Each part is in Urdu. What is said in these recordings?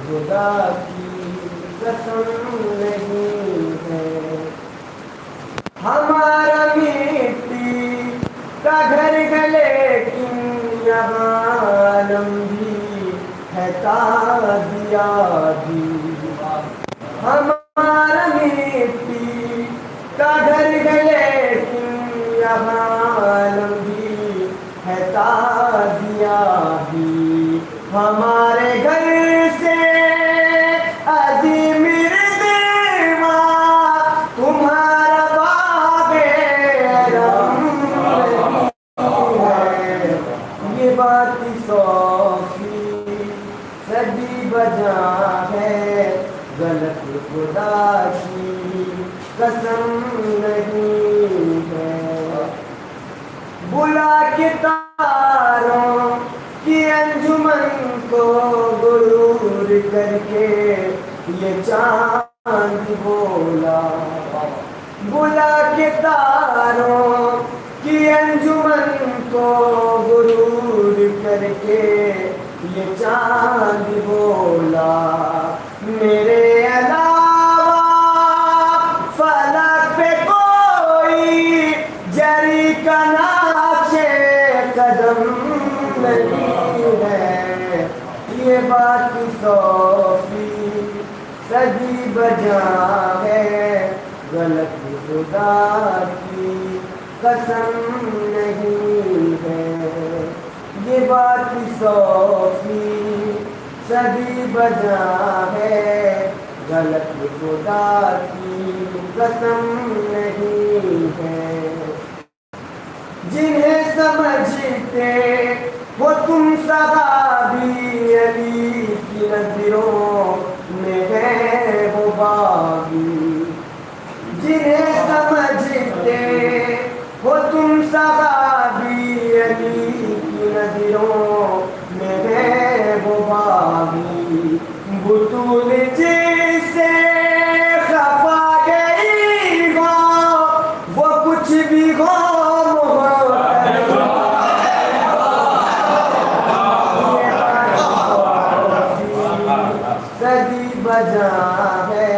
خدا کی قسم نہیں ہے. ہمارا مٹی کا گھر ہے لیکن یہاں عالم بھی ہے تازیابی. ہمارا مٹی کا گھر ہے لیکن یہاں عالم بھی ہے تازیابی. ہمارے گھر سے عظیم رضوا تمہارا باب رحم ہے. یہ بات 100 صدی بجا ہے غلط خدا کی قسم نہیں ہے. بلا کے تاروں کی انجمن کو غرور کر کے یہ چاند بولا. بلا کے تاروں کی انجمن کو غرور کر کے یہ چاند بولا. میرے علاوہ فلک پہ کوئی جری کا نقش قدم نہیں ہے. یہ بات 100 صدی بجا ہے غلط خدا کی قسم نہیں ہے. یہ بات 100 صدی بجا ہے غلط خدا کی قسم نہیں ہے. جنہیں سمجھتے وہ تم صحابی علی کی نظروں میں ہے وہ باغی. جنہیں سمجھتے وہ تم صحابی علی کی نظروں میں ہے وہ باغی. بطول جسے خفا گئی ہو وہ کچھ بھی ہو صدی بجا ہے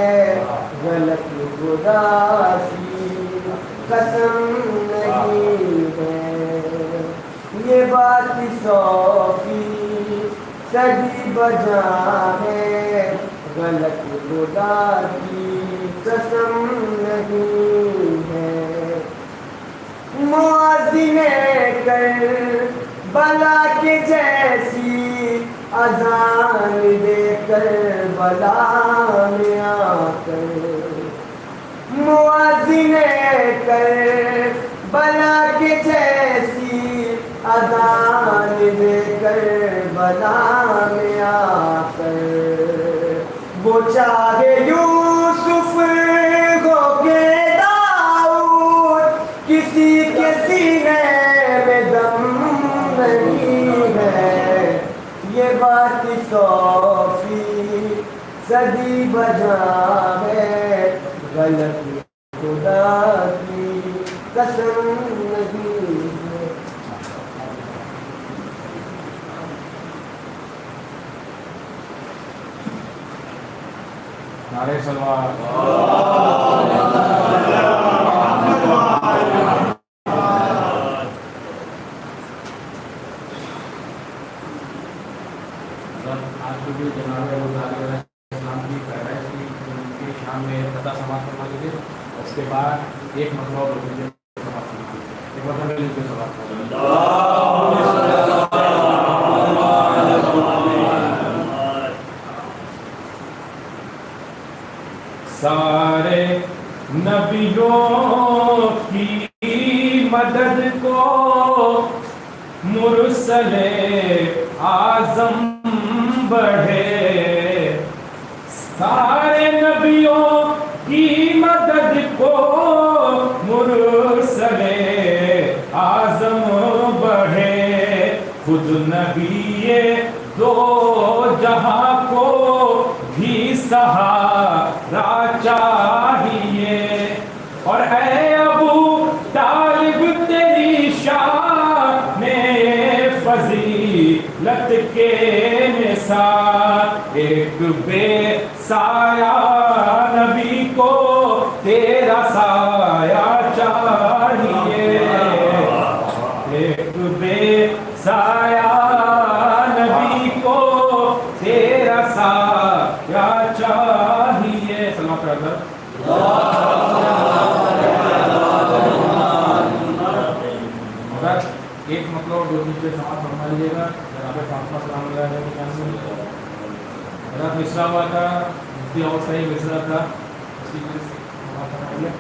غلط خدا کی قسم نہیں ہے. یہ بات 100 صدی بجا ہے غلط خدا کی قسم نہیں ہے. مؤذن کربلا کے جیسی اذان دے کر بلا میں آ کر. مؤذن کربلا کے جیسی اذان دے کر بلا میں آ کر. وہ چاہے یوسف ہو کے داؤد کسی کے سینے میں دم نہیں ہے. یہ بات 100 صدی بجا ہے غلط خدا کی قسم نہیں ہے. نعرہ صلوات. آج بھی جناب اسلام کی پیدائش کی ان کی شان میں خطا سماعت فرما لیجیے. اس کے بعد ایک مرتبہ سماعت فرما لیجیے. ایک مرتبہ لیجیے سماعت سارے نبیوں کی مدد کو مرسل اعظم بڑھے. سارے نبیوں کی مدد کو مرسل اعظم بڑھے. خود نبی دو جہاں کو بھی سہارا چاہیے. اور اے ابو طالب تیری شان فضیلت کے نثار ایک بے سایہ نبی کو تیرا سایہ چاہیے، ایک بے سایہ نبی کو تیرا سایہ چاہیے. سلام کرتا ایک مطلب جو نیچے سماعت فرما لیجیے گا. جناب فاطمہ سلام اللہ علیہ کے کیا سن حضرت مصرا ہوا تھا، مفتی اور صحیح مصرا تھا، اسی وجہ سے سماعت فرما لیا.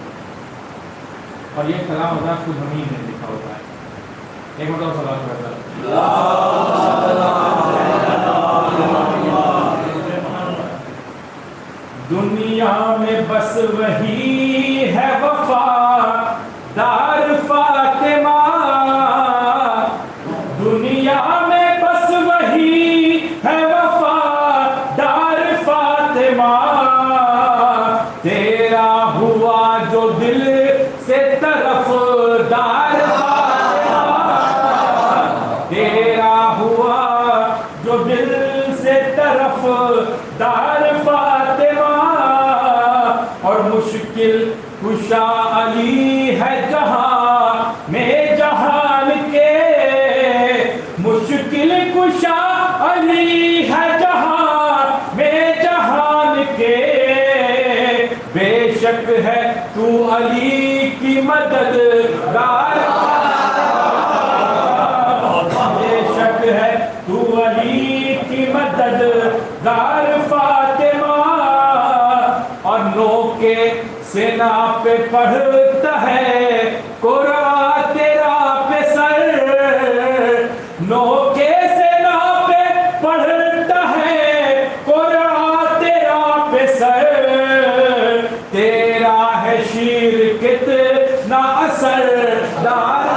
اور یہ کلام حضرت کو زمین میں لکھا ہوتا ہے. ایک مطلب سلام کرتا ہے دنیا میں بس وہی ہے وفادار فاطمہ، دنیا میں بس وہی ہے وفادار فاطمہ، تیرا ہوا جو دل سے طرفدار فاطمہ، تیرا ہوا جو دل سے طرفدار فاطمہ، اور مشکل کشا علی ہے جہاں میں جہان کے، مشکل کشا علی ہے جہاں میں جہان کے، بے شک ہے تو علی کی مددگار، بے شک ہے تو علی کی مددگار فاطمہ، اور نو کے سینا پہ پڑھتا ہے قرآن تیرا پہ سر، نو کے سینا پہ پڑھتا ہے قرآن تیرا پہ سر، تیرا ہے شیر کتنا اثردار،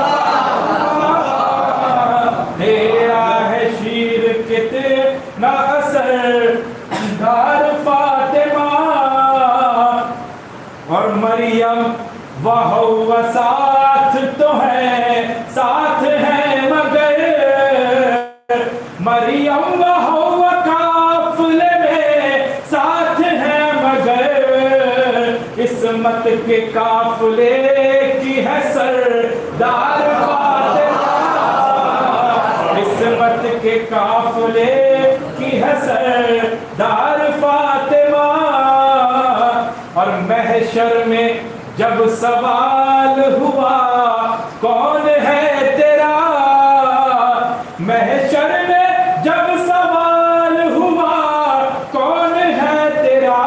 تیرا ہے شیر کتنا اثردار فاطمہ، اور مریم وہ ساتھ تو ہے، ساتھ ہے مگر مریم وہ قافلے میں ساتھ ہے مگر، عصمت کے قافلے کی ہے سردار فاطمہ، عصمت کے قافلے کی ہے سردار فاطمہ، اور محشر میں جب سوال ہوا کون ہے تیرا، محشر میں جب سوال ہوا کون ہے تیرا،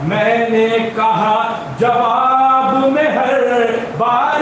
میں نے کہا جواب میں ہر بار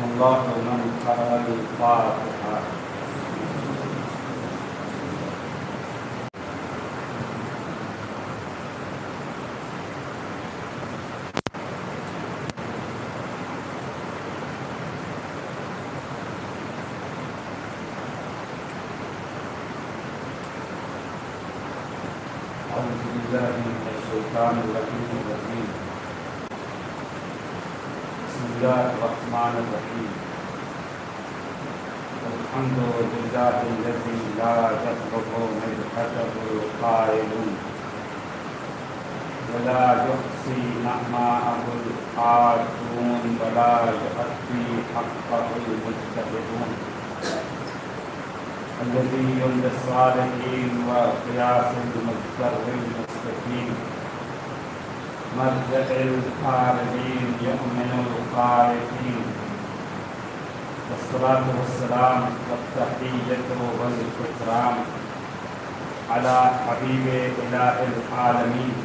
اللہ من قرأ الفاتحة. أعوذ بالله من الشيطان الرجيم. بسم الله الرحمن الرحيم. الحمد لله الذي لا يطلب مدحته القائلون ولا يحصي نعماءه الحاكمون ولا يؤدي حقه المجتهدون، الذي يمد الصالحين وقياس المضطر المستقيم، مرجع الحاربين يؤمن الخائفين، والصلاة والسلام والتحية والإكرام على حبيب إله العالمين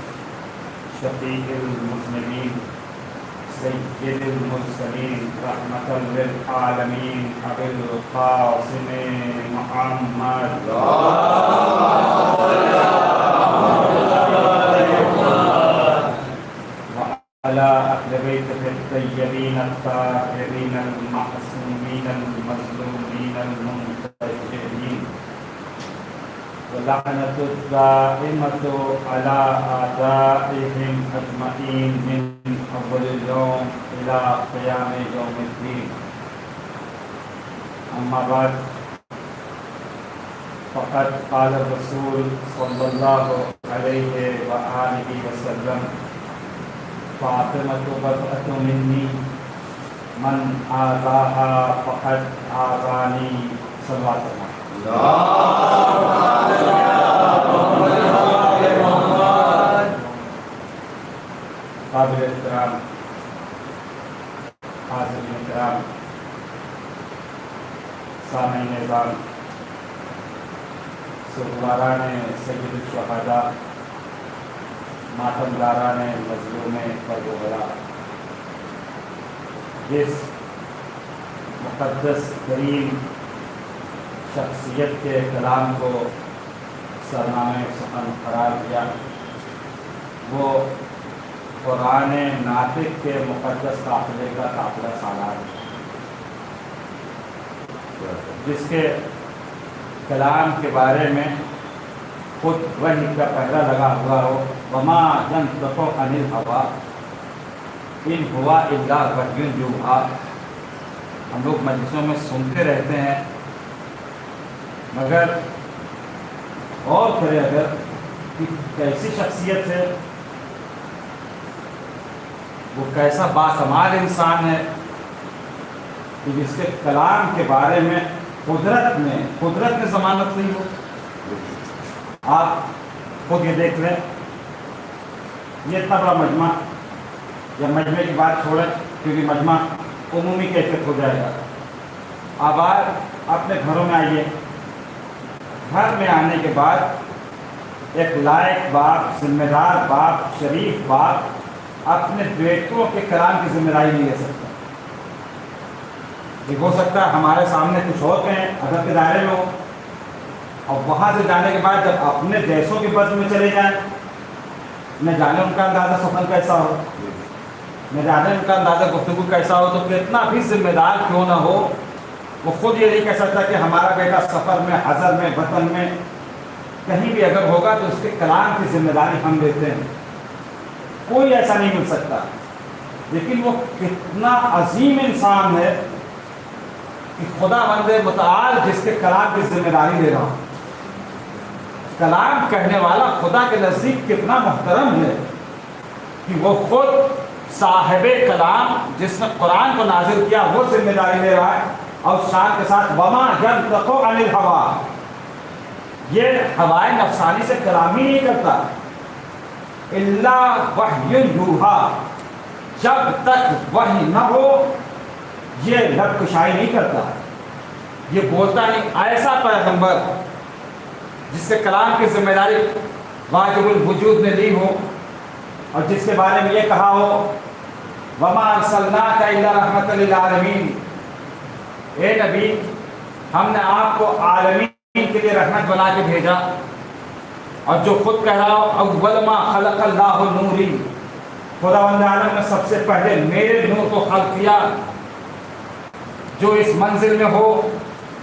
شفيع المذنبين سید المرسلین رحمۃ للعالمین ابی القاسم محمد وعلى أهل بيته الطيبين الطاهرين المعصومين المظلومين المنتجرين ولعنة الدائمة على أعدائهم أجمعين من أول اليوم إلى قيام يوم الدين. أما بعد فقد قال الرسول صلى الله عليه وآله وسلم فاطمة بضعة مني من آذاها فقد آذاني صلى الله عليه وسلم. قابل احترام حاضرین کرام، سامعین اعظام، سرداران سید الشہداء، ماتمداران مظلوم پروگرا، جس مقدس ترین شخصیت کے کلام کو سرنامہ سخن قرار دیا، وہ قرآن ناطق کے مقدس قافلے کا قافلہ سالار ہے، جس کے کلام کے بارے میں خود وحی کا پہرا لگا ہوا ہو، وما ينطق عن الهوى ان هو الا وحی یوحی. ہم لوگ مجلسوں میں سنتے رہتے ہیں، مگر اور کرے اگر کہ کیسی شخصیت ہے، وہ کیسا باسمال انسان ہے کہ جس کے کلام کے بارے میں قدرت نے ضمانت نہیں ہو. آپ خود یہ دیکھ لیں، یہ اتنا بڑا مجمع، یا مجمع کی بات چھوڑیں کیونکہ مجمع عمومی کیفیت ہو جائے گا. آپ اپنے گھروں میں آئیے، گھر میں آنے کے بعد ایک لائق باپ، ذمہ دار باپ، شریف باپ اپنے بیٹوں کے کلام کی ذمہ داری نہیں لے سکتا. یہ ہو سکتا ہے ہمارے سامنے کچھ اور کہیں ادب کے دائرے میں ہو، اور وہاں سے جانے کے بعد جب اپنے دیسوں کے بز میں چلے جائیں، نہ جانے ان کا اندازہ سخن کیسا ہو، نہ جانے ان کا اندازہ گفتگو کیسا ہو، تو کتنا بھی ذمہ دار کیوں نہ ہو، وہ خود یہ نہیں کہہ سکتا کہ ہمارا بیٹا سفر میں، حضر میں، وطن میں کہیں بھی اگر ہوگا تو اس کے کلام کی ذمہ داری ہم لیتے ہیں. کوئی ایسا نہیں مل سکتا. لیکن وہ کتنا عظیم انسان ہے کہ خدا بند متعال جس کے کلام کی ذمہ داری لے رہا ہوں. کلام کہنے والا خدا کے نزدیک کتنا محترم ہے کہ وہ خود صاحب کلام جس نے قرآن کو نازل کیا وہ ذمہ داری لے رہا ہے، اور شان کے ساتھ وما ينطق عن الهوى، یہ ہوائے نفسانی سے کلام ہی نہیں کرتا، الا وحی یوحی، جب تک وحی نہ ہو یہ لب کشائی نہیں کرتا، یہ بولتا نہیں. ایسا پیغمبر جس کے کلام کی ذمہ داری واجب الوجود نے لی ہو، اور جس کے بارے میں یہ کہا ہو وما ارسلناک الا رحمۃ للعالمین، اے نبی ہم نے آپ کو عالمین کے لیے رحمت بنا کے بھیجا. اور جو خود کہہ رہا ہو اول ما خلق اللہ نوری، خداوند عالم نے سب سے پہلے میرے نور کو خلق کیا. جو اس منزل میں ہو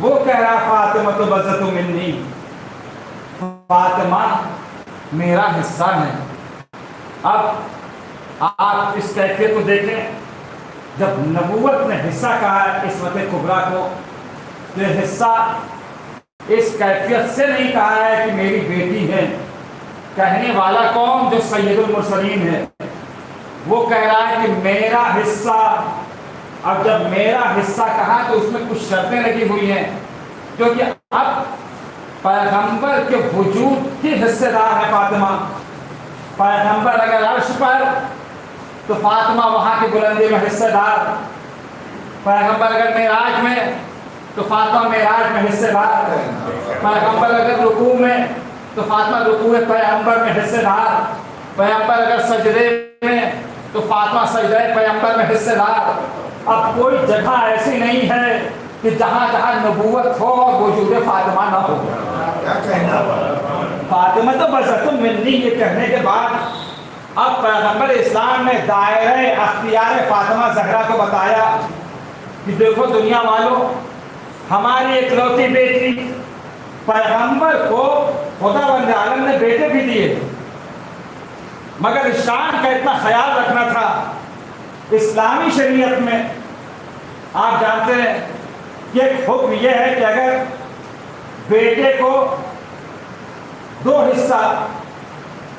وہ کہہ رہا فاطمہ تو بضعۃ منی، فاطمہ میرا حصہ ہے. اب آپ اس کیفیت کو دیکھیں، جب نبوت نے حصہ کہا ہے عصمت کبریٰ کو، تو یہ حصہ اس کیفیت سے نہیں کہا ہے کہ میری بیٹی ہے. کہنے والا کون؟ جو سید المرسلین ہے، وہ کہہ رہا ہے کہ میرا حصہ. اب جب میرا حصہ کہا تو اس میں کچھ شرطیں لگی ہوئی ہیں، کیونکہ اب پیغمبر کے وجود کی حصے دار ہے فاطمہ. پیغمبر اگر عرش پر تو فاطمہ وہاں کی بلندی میں حصے دار. پیغمبر اگر معراج میں تو فاطمہ معراج میں حصے دار. پیغمبر اگر رکوع میں تو فاطمہ رکوع پیغمبر میں حصے دار. پیغمبر اگر سجدے میں تو تو فاطمہ سجدہ پیغمبر میں حصے دار. اب کوئی جگہ ایسی نہیں ہے کہ جہاں جہاں نبوت ہو اور وجود فاطمہ نہ ہو. فاطمہ تو بذات منی یہ کہنے کے بعد اب پیغمبر اسلام نے دائرہ اختیار فاطمہ زہرا کو بتایا کہ دیکھو دنیا والوں، ہماری اکلوتی بیٹی پیغمبر کو خدا بند عالم نے بیٹے بھی دیے، مگر شان کا اتنا خیال رکھنا تھا. اسلامی شریعت میں آپ جانتے ہیں کہ ایک حکم یہ ہے کہ اگر بیٹے کو 2 حصہ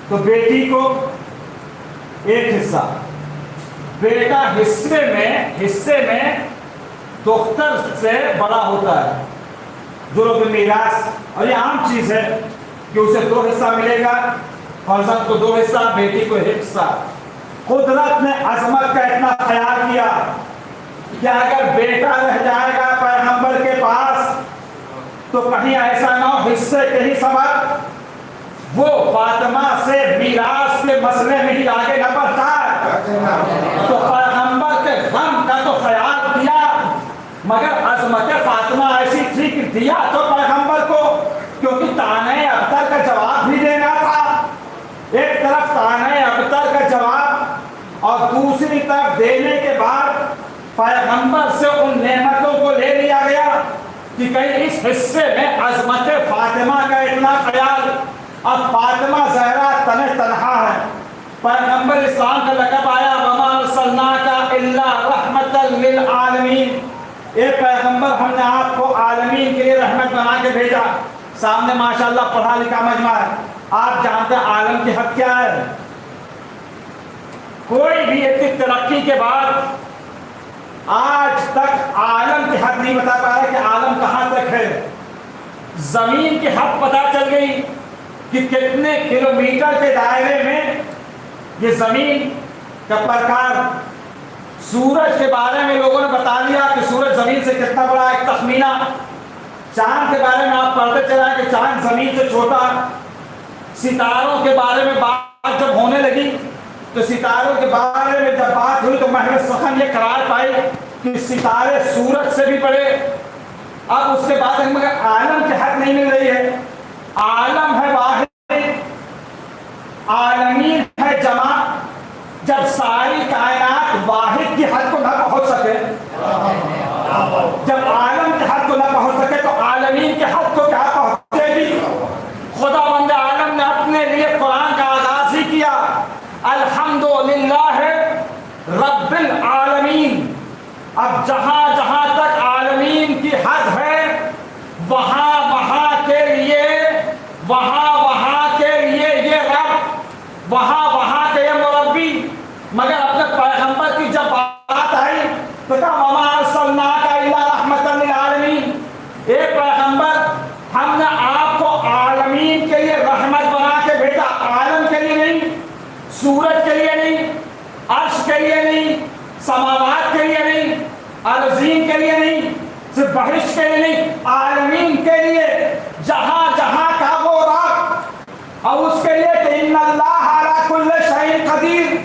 تو بیٹی کو 1 حصہ. بیٹا حصے میں دختر سے بڑا ہوتا ہے جو لوگ میراث، اور یہ عام چیز ہے کہ اسے 2 حصہ ملے گا، فرزند کو 2 حصہ، بیٹی کو 1 حصہ. قدرت نے عظمت کا اتنا خیال کیا کہ اگر بیٹا رہ جائے گا پیغمبر کے پاس تو کہیں ایسا نہ ہو حصے کے ہی سبب وہ فاطمہ سے میراث کے مسئلے میں ہی آگے نہ بڑھتا ہے. تو پیغمبر کے غم کا تو خیال کیا، مگر عظمت فاطمہ ایسی تھی کہ دیا تو پیغمبر کو، کیونکہ تانے ابتر کا جواب بھی دینا تھا. ایک طرف تانے ابتر کا جواب اور دوسری طرف دینے کے بعد پیغمبر سے ان نعمتوں کو لے لیا گیا کہ کہیں اس حصے میں عظمت فاطمہ کا اتنا خیال. اب فاطمہ زہرا تنہا ہے. پیغمبر اسلام کا لقب آیا وما ارسلناک الا رحمتا للعالمین. اے پیغمبر ہم نے آپ کو عالمین کے لیے رحمت بنا کے بھیجا. سامنے ماشاءاللہ پڑھا لکھا مجمع ہے. آپ جانتے ہیں عالم کی حد کیا ہے؟ کوئی بھی اتنی ترقی کے بعد آج تک عالم کی حد نہیں بتا پا رہا کہ عالم کہاں تک ہے. زمین کی حد پتہ چل گئی کہ کتنے کلومیٹر کے دائرے میں یہ زمین کا پرکار. سورج کے بارے میں لوگوں نے بتا دیا کہ سورج زمین سے کتنا بڑا ایک تخمینہ. چاند کے بارے میں آپ پڑھتے چلا کہ چاند زمین سے چھوٹا. ستاروں کے بارے میں بات جب ہونے لگی تو ستاروں کے بارے میں جب بات ہوئی تو محض سخن یہ قرار پائی کہ ستارے سورج سے بھی بڑے. اب اس کے بعد مگر عالم کی حد نہیں مل رہی ہے. عالم ہے واحد، عالمین ہے جمع. جب ساری کائنات واحد کی حد کو نہ پہنچ سکے، جب عالم کی حد کو نہ پہنچ سکے تو عالمین کی حد کو کیا پہنچے گی؟ خدا بند عالم نے اپنے لیے قرآن کا آغاز ہی کیا الحمدللہ رب العالمین. اب جہاں جہاں تک عالمین کی حد ہے وہاں وہاں کے لیے یہ رب، وہاں کے یہ مربی. مگر اپنے پیغمبر کی جب بات آئی تو کہا وما ارسلناک الا رحمتا للعالمین. اے پیغمبر ہم نے آپ کو عالمین کے لیے رحمت بنا کے بھیجا. عالم کے لیے نہیں، سورج کے لیے نہیں، عرش کے لیے نہیں، سماوات کے لیے نہیں، ارضین کے لیے نہیں، صرف بہشت کے لیے نہیں، عالمین کے لیے. جہاں جہاں کا وہ رب اور اس کے لیے کہ ان اللہ علی کل شیء قدیر.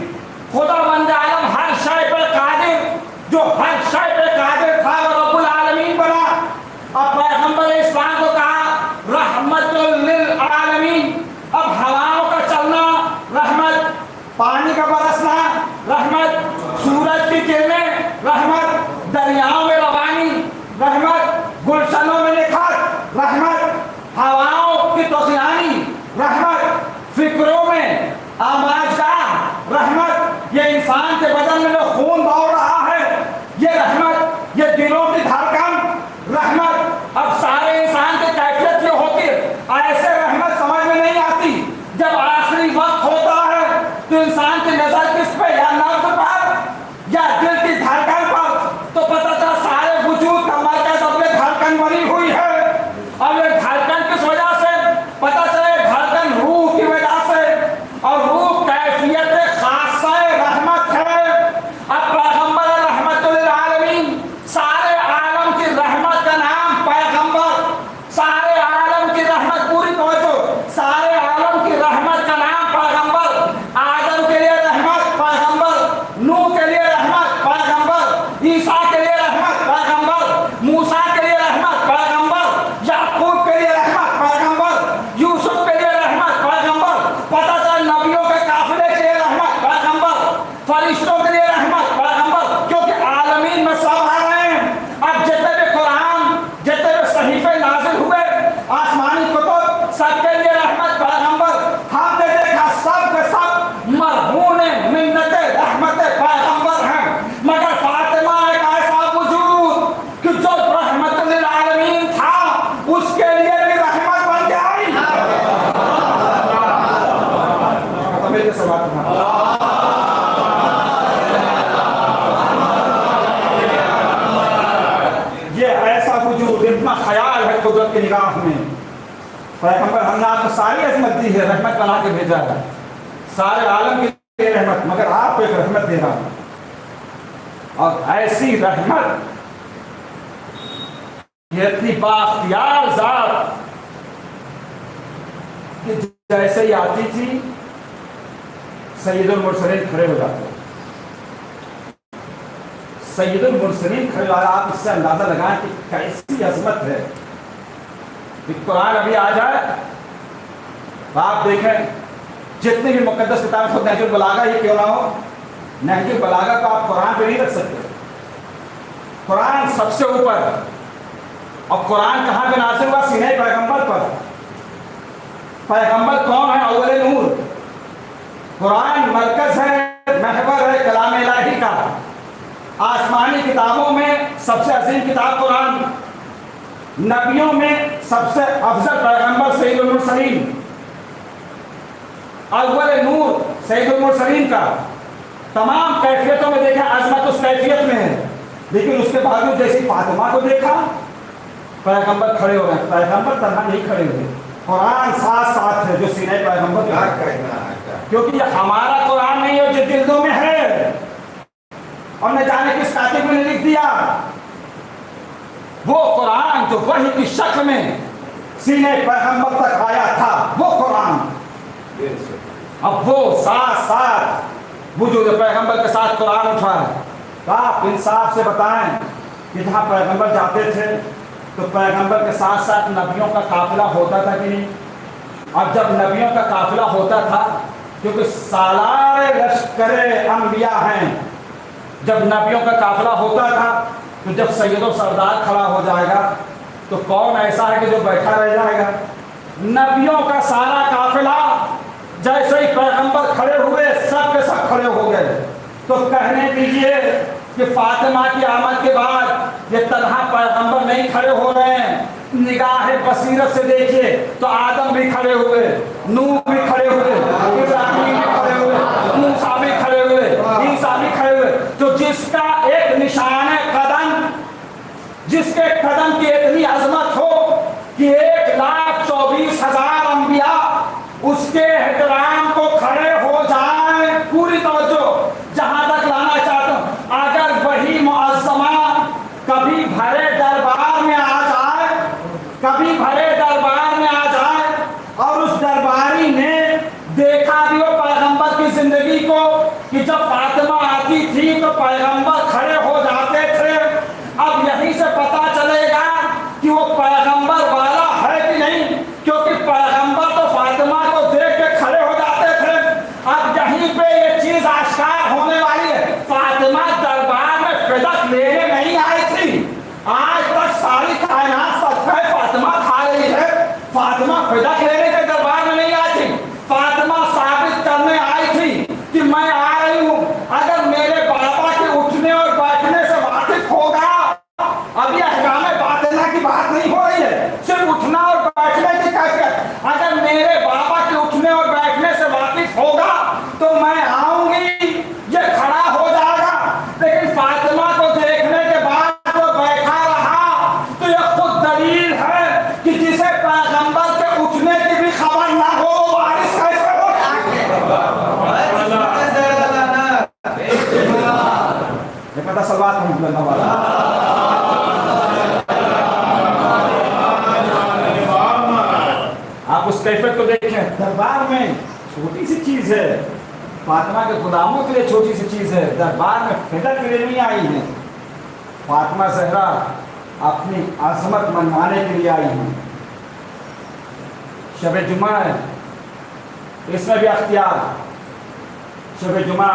خدا بند عالم ہر شے پر قادر، جو ہر شے پہ قادر تھا وہ رب العالمین بنا. اب پیغمبر اسلام کو کہا رحمت للعالمین. اب ہواؤں کا چلنا رحمت، پانی کا برسنا رحمت، سورج کی کرنیں رحمت، دریاؤں میں روانی رحمت، گلشنوں میں نکھار رحمت، ہواؤں کی طغیانی رحمت، فکروں میں آماجگاہ رحمت. یہ انسان کے بدن میں جو خون دوڑ رہا ہے یہ رحمت، یہ دلوں کی دھڑکن رحمت. اب سارے انسان کی کیفیت یہ ہوتی ہے، ایسے رحمت سمجھ میں نہیں آتی. جب آخری وقت ہوتا ہے تو انسان کی نظر کس پہ، یا نفس پر یا دل کی دھڑکن پر، تو پتہ چلا سارے وجود کا مرکز اپنے دھڑکن بنی ہوئی ہے. اور یہ دھڑکن کس وجہ سے؟ پتہ چلے دھڑکن روح کی وجہ سے، اور روح کیفیت خاصہ رحمت ہے. اب پیغمبر رحمت للعالمین، سارے عالم کی رحمت کا نام پیغمبر. سارے عالم کی رحمت، پوری توجہ، سارے عالم کی رحمت کا نام پیغمبر. آدم کے لیے رحمت پیغمبر، فرشتوں کے لیے رحمت پیغمبر، کیونکہ عالمین میں سب آ رہے ہیں. اب جتنے بھی قرآن، جتنے بھی صحیفے نازل ہوئے، آسمانی کتب، سب کے لیے رحمت پیغمبر. ہم نے دیکھا سب کے سب مرہون منت رحمت پیغمبر ہیں، مگر فاطمہ ایک ایسا وجود کہ جو رحمت للعالمین تھا، اس کے لیے بھی رحمت بن کے آئی. یہ ایسا وجود، اتنا خیال ہے قدرت کی نگاہ میں. پیغمبر ہم نے آپ کو ساری عظمت دی ہے، رحمت بنا کے بھیجا ہے، سارے عالم کے لیے رحمت، مگر آپ کو ایک رحمت دے رہا ہوں. اور ایسی رحمت، یہ اتنی بااختیار ذات کہ جیسے ہی آتی تھی سید المرسلین کھڑے ہو جاتے. سید المرسلین کھڑے ہو، آپ اس سے اندازہ لگائیں کہ کیسی عظمت ہے. کہ قرآن ابھی آ جائے تو آپ دیکھیں جتنی بھی مقدس کتاب، خود نہج البلاغہ ہی کیوں نہ ہو، نہج البلاغہ کو آپ قرآن پہ نہیں رکھ سکتے. قرآن سب سے اوپر. اور قرآن کہاں پہ نازل ہوا؟ سینہ پیغمبر پر. پیغمبر کون ہے؟ اول نور. قرآن مرکز ہے، محور ہے کلام الہی کا. آسمانی کتابوں میں سب سے عظیم کتاب قرآن، نبیوں میں سب سے افضل پیغمبر سید المرسلین، اول نور سید المرسلین کا. تمام کیفیتوں میں دیکھا، عظمت اس کیفیت میں ہے، لیکن اس کے باوجود جیسی فاطمہ کو دیکھا، پیغمبر کھڑے ہو گئے. پیغمبر تنہا نہیں کھڑے ہوئے، قرآن ساتھ ساتھ ہے جو سینہ پیغمبر کا ہے. کیونکہ یہ ہمارا قرآن نہیں ہے جو جلدوں میں ہے، اور نہ جانے کس کاتب نے لکھ دیا. وہ قرآن جو وحی کی شکل میں سینہ پیغمبر تک آیا تھا، وہ قرآن. اب وہ ساتھ ساتھ وجود پیغمبر کے ساتھ قرآن اٹھا ہے. تو آپ انصاف سے بتائیں کہ جہاں پیغمبر جاتے تھے تو پیغمبر کے ساتھ ساتھ نبیوں کا قافلہ ہوتا تھا کہ نہیں؟ اب جب نبیوں کا قافلہ ہوتا تھا، کیونکہ سالار لشکر انبیاء ہیں، جب نبیوں کا قافلہ ہوتا تھا تو جب سید و سردار کھڑا ہو جائے گا تو کون ایسا ہے کہ جو بیٹھا رہ جائے گا؟ نبیوں کا سارا قافلہ جیسے ہی پیغمبر کھڑے ہوئے، سب کے سب کھڑے ہو گئے. تو کہنے دیجئے کہ فاطمہ کی آمد کے بعد یہ تنہا پیغمبر نہیں کھڑے ہو رہے ہیں. نگاہ بصیرت سے دیکھیے تو آدم بھی کھڑے ہوئے، نوح بھی کھڑے ہوئے، ابراہیم بھی کھڑے ہوئے، موسیٰ بھی کھڑے ہوئے، عیسیٰ بھی کھڑے ہوئے. تو جس کا ایک نشان قدم، جس کے قدم کی اتنی عظمت ہو کہ 1,24,000 انبیاء اس کے احترام کو کھڑے ہو جائیں. پوری توجہ جہاں تک لانا چاہتا ہوں، اگر وہی معظمہ کبھی بھرے دربار میں آ جائے، کبھی بھرے دربار میں آ جائے اور اس درباری نے دیکھا بھی ہو پیغمبر کی زندگی کو کہ جب فاطمہ آتی تھی تو پیغمبر کھڑے ہو جاتے تھے، اب یہیں سے پتا چلے گا کہ وہ پیغمبر والا ہے کہ نہیں، کیونکہ پیغمبر تو فاطمہ کو دیکھ کے کھڑے ہو جاتے تھے. اب یہیں پہ یہ چیز آشکار ہونے والی ہے. فاطمہ دربار میں فدق لینے نہیں آئی تھی. آج تک ساری کائنات صدقہ فاطمہ کھا رہی ہے. فاطمہ فدق لینے کے دربار میں نہیں آئی تھی. فاطمہ ثابت کرنے آئی تھی کہ میں آ رہی ہوں. اگر میرے بابا کے اٹھنے اور بیٹھنے سے واقف ہوگا، ابھی احکام باطنہ کی بات نہیں ہو رہی ہے، صرف اٹھنا اور بیٹھنے کی کیفیت، اگر میرے بابا کے اٹھنے اور بیٹھنے سے واقف ہوگا تو میں آؤں گی، یہ کھڑا ہو جائے گا. لیکن فاطمہ کو دیکھنے کے بعد وہ بیٹھا رہا، تو یہ خود دلیل ہے کہ جسے پیغمبر کے اٹھنے کی بھی خبر نہ ہو، وارث کیسے ہو یہ پتہ سلوات محمد اللہ والا. آپ اس کیفیت کو دیکھیں. دربار میں چھوٹی سی چیز ہے، فاطمہ کے غلاموں کے لیے چھوٹی سی چیز ہے، دربار میں فدق کے لیے نہیں آئی ہیں. فاطمہ زہرا اپنی عظمت منوانے کے لیے آئی ہیں. شب جمعہ ہے، اس میں بھی اختیار. شب جمعہ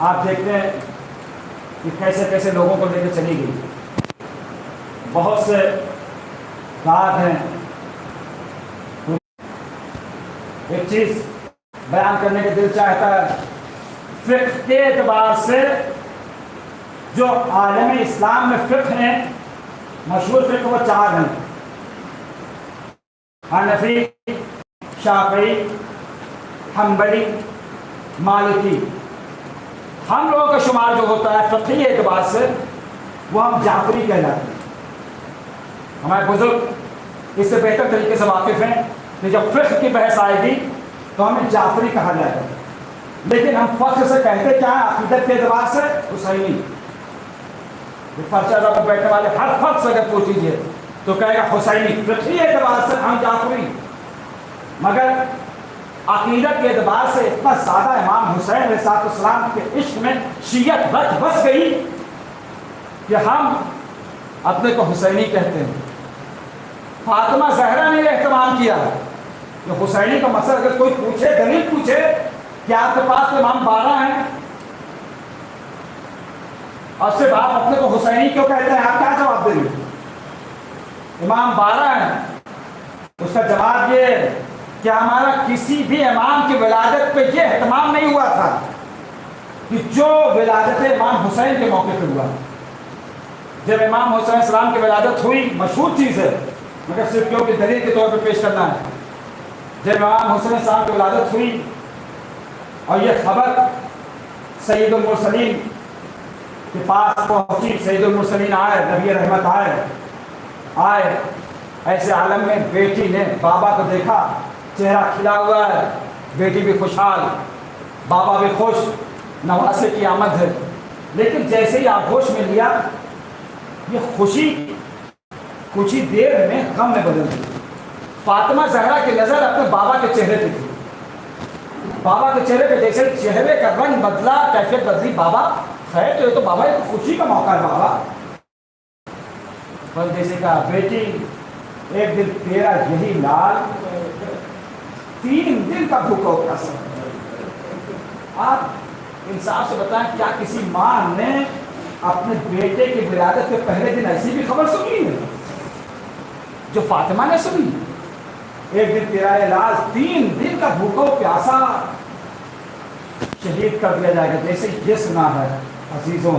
آپ دیکھتے ہیں کہ کیسے کیسے لوگوں کو لے کے چلی گئی. بہت سے بات ہیں. ایک چیز بیان کرنے کے دل چاہتا ہے. فقہ کے اعتبار سے جو عالم اسلام میں فقہ ہیں، مشہور فقہ وہ 4 ہیں: حنفی، شافعی، حنبلی، مالکی. ہم لوگوں کا شمار جو ہوتا ہے فقہی اعتبار سے وہ ہم جعفری کہلاتے ہیں. ہمارے بزرگ اس سے بہتر طریقے سے واقف ہیں کہ جب فقہ کی بحث آئے گی تو ہمیں جعفری کہا جائے گا. لیکن ہم فخر سے کہتے کیا ہیں عقیدت کے اعتبار سے؟ حسینی. فرشہ پر بیٹھنے والے ہر فرد سے اگر پوچھیے تو کہے گا حسینی. فقہی اعتبار سے ہم جعفری، مگر عقیدت کے اعتبار سے اتنا زیادہ امام حسین علیہ السلام کے عشق میں شیعت بس گئی کہ ہم اپنے کو حسینی کہتے ہیں. فاطمہ زہرا نے یہ اہتمام کیا کہ حسینی کا مسئلہ اگر کوئی پوچھے، دلیل پوچھے کہ آپ کے پاس امام 12 ہیں اور صرف آپ اپنے کو حسینی کیوں کہتے ہیں، آپ کیا جواب دیں گے؟ امام 12 ہیں. اس کا جواب یہ کہ ہمارا کسی بھی امام کی ولادت پہ یہ اہتمام نہیں ہوا تھا کہ جو ولادت امام حسین کے موقع پہ ہوا. جب امام حسین السلام کی ولادت ہوئی، مشہور چیز ہے مگر صرف کیونکہ دلیل کے طور پہ پیش کرنا ہے. جب امام حسین السلام کی ولادت ہوئی اور یہ خبر سید المرسلین کے پاس پہنچی، سید المرسلین آئے، نبی رحمت آئے ایسے عالم میں بیٹی نے بابا کو دیکھا، چہرہ کھلا ہوا ہے، بیٹی بھی خوشحال، بابا بھی خوش، نواسے کی آمد ہے. لیکن جیسے ہی آغوش میں لیا یہ خوشی کچھ ہی دیر میں غم میں بدل گئی. فاطمہ زہرا کی نظر اپنے بابا کے چہرے پہ تھی. بابا کے چہرے پہ جیسے چہرے کا رنگ بدلا، کیفیت بدلی. بابا خیر تو یہ تو بابا ایک خوشی کا موقع ہے بابا. پر جیسے کہا بیٹی ایک دن تیرا یہی لال 3 دن کا بھوکا ہوگا. آپ انصاف سے بتائیں کیا کسی ماں نے اپنے بیٹے کی ولادت کے پہلے دن ایسی بھی خبر سنی ہے جو فاطمہ نے سنی؟ ایک دن تیرا یہ لال 3 دن کا بھوکا پیاسا شہید کر دیا جائے گا. جیسے یہ سنا ہے عزیزوں،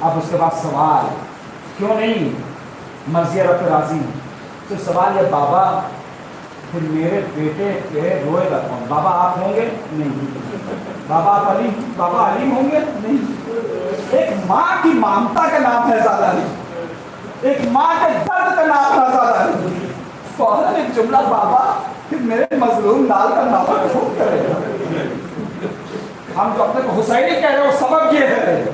اب اس کے بعد سوال کیوں نہیں مرضی رب راضی. تو سوال یہ بابا پھر میرے بیٹے کے روئے گا کون؟ بابا آپ ہوں گے؟ نہیں. بابا آپ بابا علیم ہوں گے؟ نہیں. ایک ماں کی ممتا کا نام ہے زیادہ نہیں، ایک ماں کے درد کا نام ہے زیادہ نہیں. فوراً ایک جملہ بابا پھر میرے مظلوم لال کا نام کھول کرے گا. ہم جو اپنے کو حسینی کہہ رہے ہیں وہ سبب یہ ہے،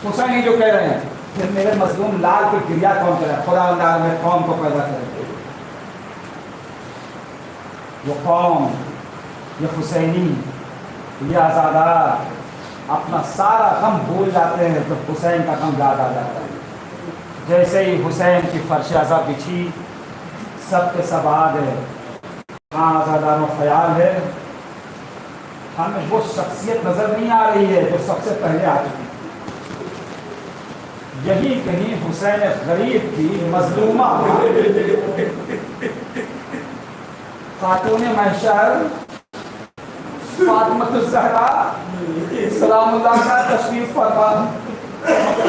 حسینی جو کہہ رہے ہیں پھر میرے مظلوم لال پہ گریا کون کرے؟ خدا لال میں قوم کو پیدا کرے. وہ قوم، یہ حسینی، یہ آزادار اپنا سارا غم بھول جاتے ہیں تو حسین کا غم یاد آ جاتا ہے. جیسے ہی حسین کی فرش عزا بچھی سب کے سب آ گئے. ہاں آزاداروں خیال ہے ہمیں وہ شخصیت نظر نہیں آ رہی ہے جو سب سے پہلے آ چکی. یہی کہیں حسین غریب کی مظلومہ خاتون محشر فاطمہ الزہرا سلام اللہ کا تشریف فرما.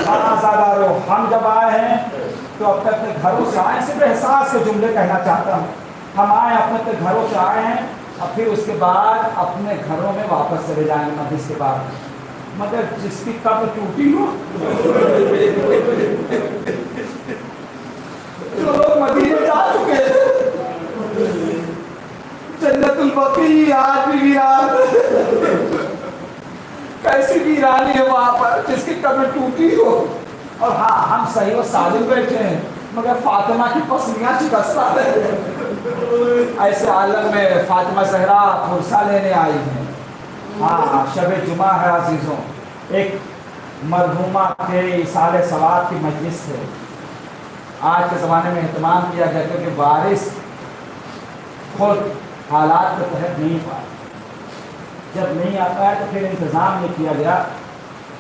آزادارو ہم جب آئے ہیں تو اپنے اپنے گھروں سے آئے. صرف احساس کے جملے کہنا چاہتا ہوں. ہم آئے اپنے اپنے گھروں سے آئے ہیں اور پھر اس کے بعد اپنے گھروں میں واپس چلے جائیں گے مجلس کے بعد. مگر جس کی قبر ٹوٹی ہو جو لوگ مدینے جا چکے جنت البقیع آج بھی ویران، کیسی ویرانی ہے وہاں پر جس کی قبر ٹوٹی ہو. اور ہاں ہم صحیح و سالم بیٹھے ہیں مگر فاطمہ کی پسلیاں شکستہ ہے. ایسے عالم میں فاطمہ زہرا فرصہ لینے آئی ہیں. ہاں شب جمعہ ہے عزیزوں، ایک مرحومہ کے ایصال ثواب کی مجلس ہے. آج کے زمانے میں اہتمام کیا گیا کیونکہ وارث خود حالات کے تحت نہیں پائے. جب نہیں آتا ہے تو پھر انتظام یہ کیا گیا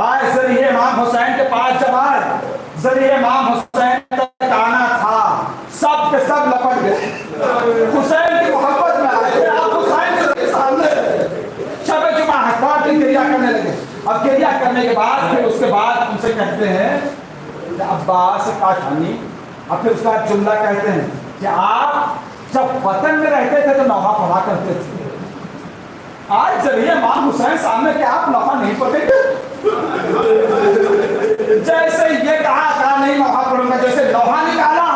آئے ذریعے امام حسین کے پاس جب آئے، ذریعے امام حسین تک آنا تھا، سب کے سب لپٹ گئے حسین کی محبت میں آئے۔ آپ حسین کے سامنے شب جمعہ حقات کی گریہ کرنے لگے۔ اب گریہ کرنے کے بعد پھر اس کے بعد ان سے کہتے ہیں کہ عباس کاشانی، اب پھر اس کا جملہ کہتے ہیں کہ آپ جب وطن میں رہتے تھے تو نوحہ پڑھا کرتے تھے، آج ذریعے امام حسین سامنے کہ آپ نوحہ نہیں پڑھیں گے؟ جیسے یہ کہا نہیں نوحہ پڑھوں گا، جیسے نوحہ نکالا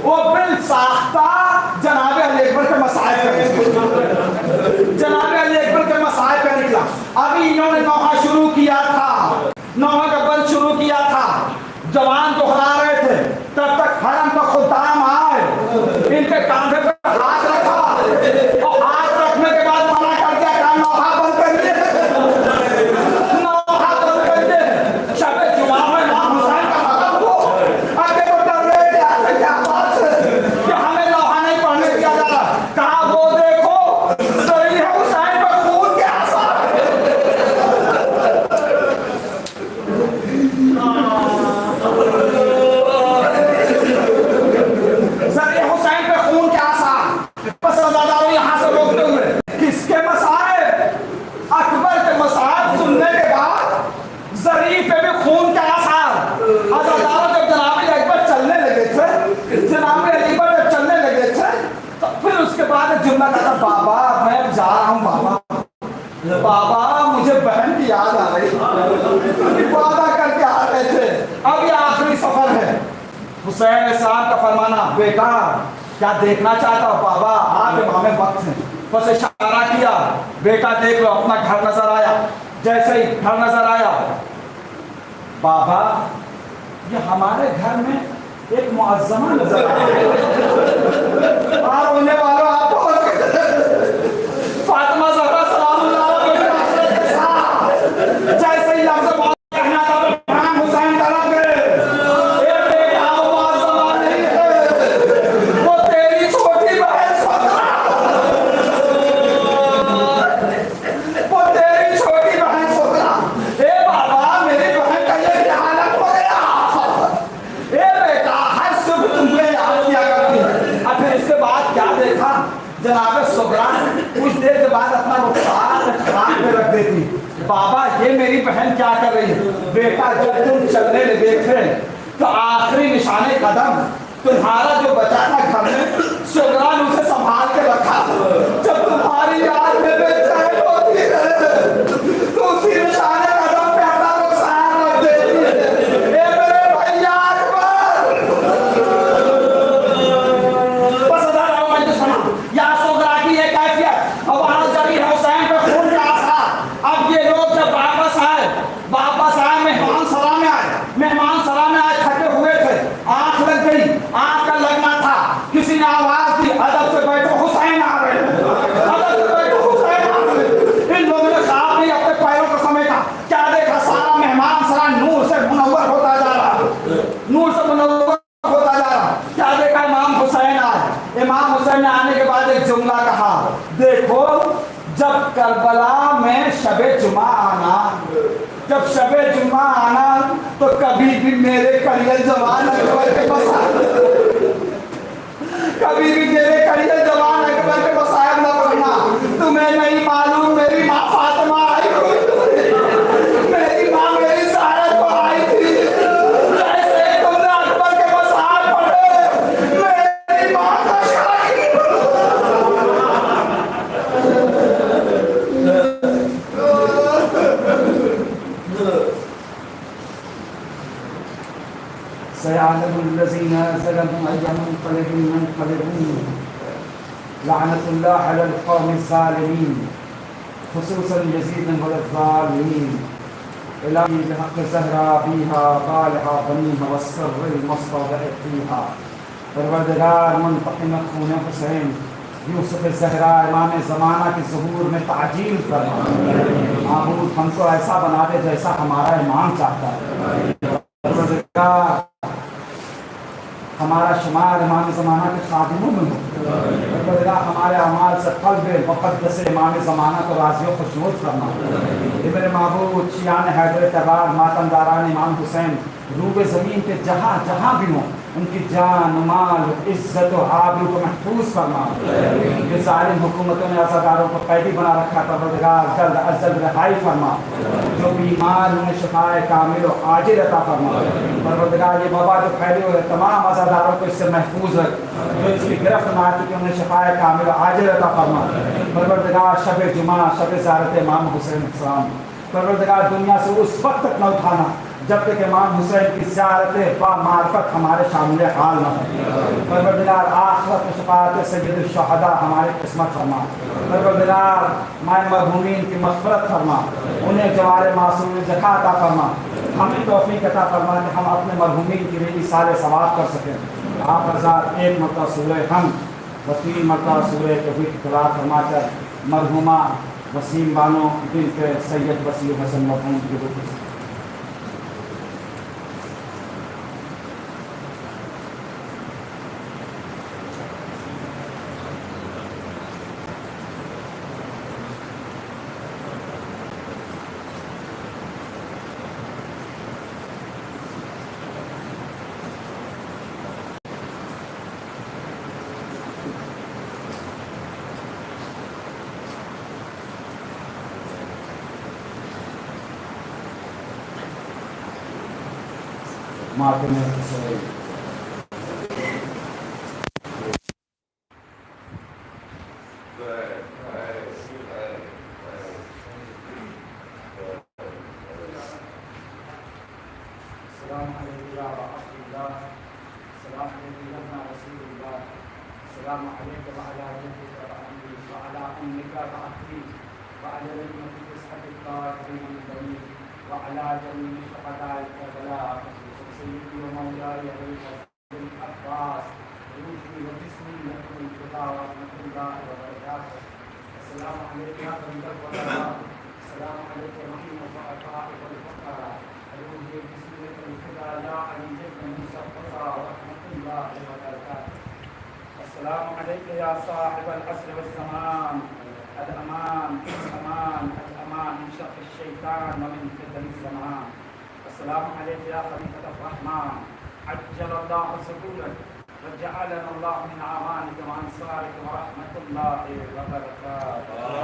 وہ بل ساختہ جناب علی اکبر کے مسائل کا جناب علی اکبر کے مسائل کا نکلا۔ ابھی انہوں نے نوحہ شروع کیا تھا، نوحہ کا بند شروع کیا تھا، جوان دہرا رہے تھے، تب تک حرم کا خدام آئے، ان کے کاندھے پر ہاتھ رکھا اور ہاتھ رکھنے کے بعد منع کر دیا کہ نوحہ بند کریے، نوحہ بند کریے۔ شب جمعہ میں امام حسین کا مقام ہو، اب دیکھو ڈر رہے تھے کیا بات ہے کہ ہمیں نوحہ نہیں پڑھنے دیا جا رہا۔ کہا وہ دیکھو ذریعہ حسین پر خون کے آثار ہیں۔ ذریعہ حسین پہ خون کے آثار، بس عزاداروں یہاں سے روکتے ہوئے کس کے مسائب؟ اکبر کے مسائب سننے کے بعد ذریعہ پہ بھی خون کے آثار۔ عزاداروں جب جناب علی اکبر چلنے لگے تھے، جناب علی اکبر جب چلنے لگے تھے تو پھر اس کے بعد ایک جملہ کہا، بابا میں اب جا رہا ہوں، بابا مجھے بہن کی یاد آ رہی، وعدہ کر کے آ رہے تھے، اب یہ آخری سفر ہے۔ حسین صاحب کا فرمانا، بیٹا کیا دیکھنا چاہتا ہو؟ بابا آپ امام وقت ہیں۔ بس اشارہ کیا، بیٹا دیکھ لو، اپنا گھر نظر آیا۔ جیسے ہی گھر نظر آیا، بابا یہ ہمارے گھر میں ایک معظمہ نظر آیا، اور ہونے والوں آپ فاطمہ زہرا سلام اللہ علیہ کے ساتھ جیسے ہی لفظ کہنا تھا امام حسین طرف گئے، اے بیٹا وہ معظمہ نہیں ہے، وہ تیری چھوٹی بہن سغرا، وہ تیری چھوٹی بہن سغرا۔ اے بابا میری بہن کا یہ کیا حالت ہو گیا؟ اے بیٹا ہر صبح تم نے یاد کیا کرتی ہے۔ اب پھر اس کے بعد کیا دیکھا؟ جناب سغرا کچھ دیر کے بعد اپنا رخسار کان پہ رکھ دیتی، بابا یہ میری بہن کیا کر رہی ہے؟ بیٹا جب تم چلنے لگے تھے تو آخری نشان قدم تمہارا جو بچا تھا گھر میں، سغرا نے اسے سنبھال کے رکھا، جب تمہاری یاد میں بے چین ہوتی ہے تو اسی نشان قدم پہ اپنا رخسار رکھ دیتی ہے۔ اے میرے بھیا اکبر، بس ادھر آؤ، میں تو سنا یا سغرا کی یہ کیفیت، اور وہاں ذریعہ حسین پہ خون کے آثار۔ اب یہ لوگ جب واپس آئے مہمان سرا میں آئے، مہمان سرا میں آئے، تھکے ہوئے تھے، آنکھ لگ گئی، آنکھ کا لگنا تھا، کسی نے آواز دی، ادب سے بیٹھو حسین آ رہے ہیں، ادب سے بیٹھو حسین آ رہے ہیں۔ ان لوگوں نے خواب نہیں اپنے پیروں کو سمیٹا، کیا دیکھا؟ سارا مہمان سرا نور سے منور ہوتا جا رہا، نور سے منور ہوتا جا رہا۔ کیا دیکھا؟ امام حسین آئے۔ امام حسین نے آنے کے بعد ایک جملہ کہا، دیکھو جب کربلا میں شب جمعہ آنا، جب شب جمعہ آنا تو کبھی بھی میرے کڑیل جوان اکبر کے مسائب، کبھی بھی میرے کڑیل جوان اکبر کے مسائب نہ پڑھنا۔ تمہیں نہیں معلوم میری ماں فاطمہ آئی ہوئی، میری ماں میری سعادت کو آئی تھی، جیسے تم نے اکبر کے مسائب پڑھے، میری ماں کا شاہی۔ سيعلم الذين ظلموا أي منقلب ينقلبون لعنة الله على القوم الظالمين خصوصا يزيد من الظالمين إلهي بحق زهرا بها بالها بنيها والسر المستودع فيها پروردگار منتقم خون حسین یوسف زہرا امام زمانہ کے ظہور میں تعجیل فرما، معبود ہم کو ایسا بنا دے جیسا ہمارا امام چاہتا ہے۔ پروردگار ہمارا شمار امام زمانہ کے خادموں میں ہو پروردگار ہمارے اعمال سے قلب مقدس امام زمانہ کو راضی و خوشنود فرما اے میرے محبوب شیعان حیدر تبار ماتم داران امام حسین روب زمین کے جہاں جہاں بھی ہوں ان کی جان مال عزت و آبرو کو محفوظ فرما یہ ظالم حکومتوں نے عزاداروں کو قیدی بنا رکھا پروردگار جلد از جلد رہائی فرما جو بیمار انہیں شفائے کامل و عاجل عطا فرما پروردگار یہ وبا جو پھیلی ہوئے تمام عزاداروں کو اس سے محفوظ رکھ جو اس کی گرفت میں آتی کہ انہیں شفائے کامل و عاجل عطا فرما پروردگار شب جمعہ شب زیارت امام حسین السلام پروردگار دنیا سے اس وقت تک نہ اٹھانا جب تک امام حسین کی زیارت با معرفت ہمارے شامل حال نہ ہو پروردگار آخرت و شفاعت سید الشہداء ہماری قسمت فرما پروردگار مائے مرحومین کی مغفرت فرما انہیں جوار معصوم زکاة عطا فرما ہمیں توفیق عطا فرما کہ ہم اپنے مرحومین کی بھی ایصال ثواب کر سکیں آپ حضرات ایک مرتبہ سورہ حمد و 3 مرتبہ سورہ توحید کی قرأت فرما کر مرحومہ وسیم بانو بنت سید وسیم حسن مرحوم کی روح ماتم حسین السلام علیکم یا رسول اللہ السلام علیکم یا رسول اللہ السلام علیکم وعلی جدک وعلی وعلی امک وعلی وعلی رحمتک اسحق الطاہرین من بنی وعلی جمیع شهداء کربلاء سیدی و مولاي ابی بن عباس روحی و جسمی لکم الفداء ورحمۃ اللہ وبرکاتہ السلام علیکم یا طبیب العلماء السلام علیکم رحیم الضعفاء والفقراء روحی جسمی لکم الفداء یا علی جبن مصطفى ورحمۃ اللہ وبرکاتہ السلام علیکم یا صاحب العصر والزمان الامان الامان الامان من شر الشیطان ومن فتن الزمان السلام علیکم یا خلیفۃ الرحمن عجل اللہ ظهورک وجعلنا اللہ من اعوانک وانصارک ورحمۃ اللہ وبرکاتہ